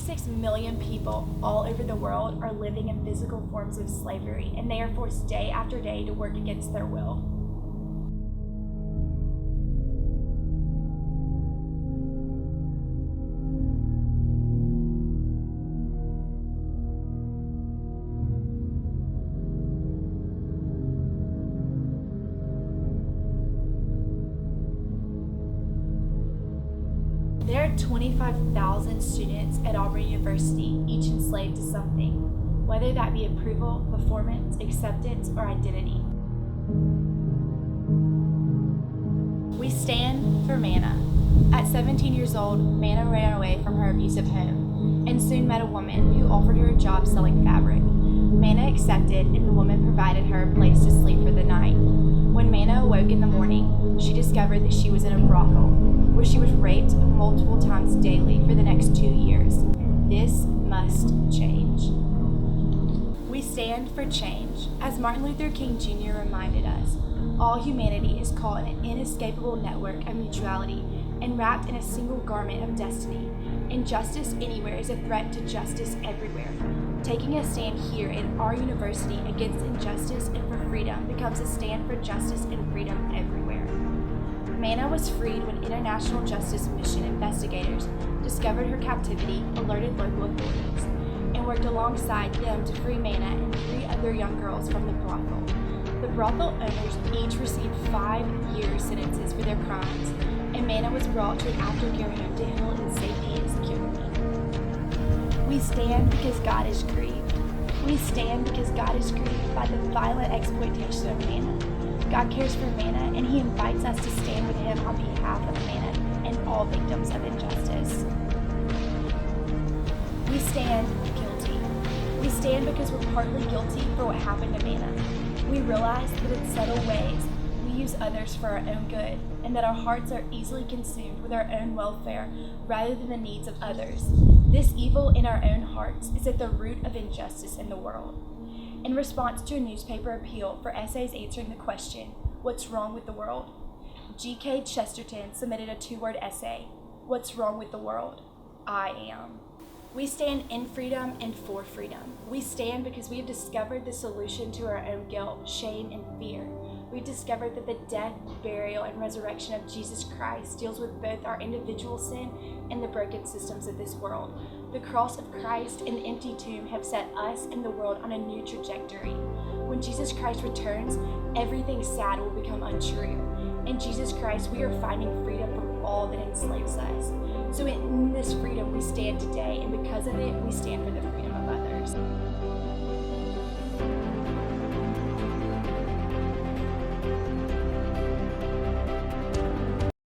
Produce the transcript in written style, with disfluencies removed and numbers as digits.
26 million people all over the world are living in physical forms of slavery, and they are forced day after day to work against their will. There are 25,000 students at Auburn University, each enslaved to something, whether that be approval, performance, acceptance, or identity. We stand for Manna. At 17 years old, Manna ran away from her abusive home and soon met a woman who offered her a job selling fabric. Manna accepted, and the woman provided her a place to sleep for the night. When Manna awoke in the morning, she discovered that she was in a brothel, where she was raped multiple times daily for the next 2 years. This must change. We stand for change. As Martin Luther King Jr. reminded us, all humanity is caught in an inescapable network of mutuality and wrapped in a single garment of destiny. Injustice anywhere is a threat to justice everywhere. Taking a stand here in our university against injustice and for freedom becomes a stand for justice and freedom everywhere. Manna was freed when International Justice Mission investigators discovered her captivity, alerted local authorities, and worked alongside them to free Manna and 3 other young girls from the brothel. The brothel owners each received 5-year sentences for their crimes, and Manna was brought to an aftercare home to heal in safety and security. We stand because God is grieved. We stand because God is grieved by the violent exploitation of Manna. God cares for Manna, and He invites us to stand with Him on behalf of Manna and all victims of injustice. We stand guilty. We stand because we're partly guilty for what happened to Manna. We realize that in subtle ways, we use others for our own good, and that our hearts are easily consumed with our own welfare rather than the needs of others. This evil in our own hearts is at the root of injustice in the world. In response to a newspaper appeal for essays answering the question, "What's wrong with the world?" G.K. Chesterton submitted a 2-word essay, "What's wrong with the world? I am." We stand in freedom and for freedom. We stand because we have discovered the solution to our own guilt, shame, and fear. We've discovered that the death, burial, and resurrection of Jesus Christ deals with both our individual sin and the broken systems of this world. The cross of Christ and the empty tomb have set us and the world on a new trajectory. When Jesus Christ returns, everything sad will become untrue. In Jesus Christ, we are finding freedom from all that enslaves us. So in this freedom, we stand today, and because of it, we stand for the freedom of others.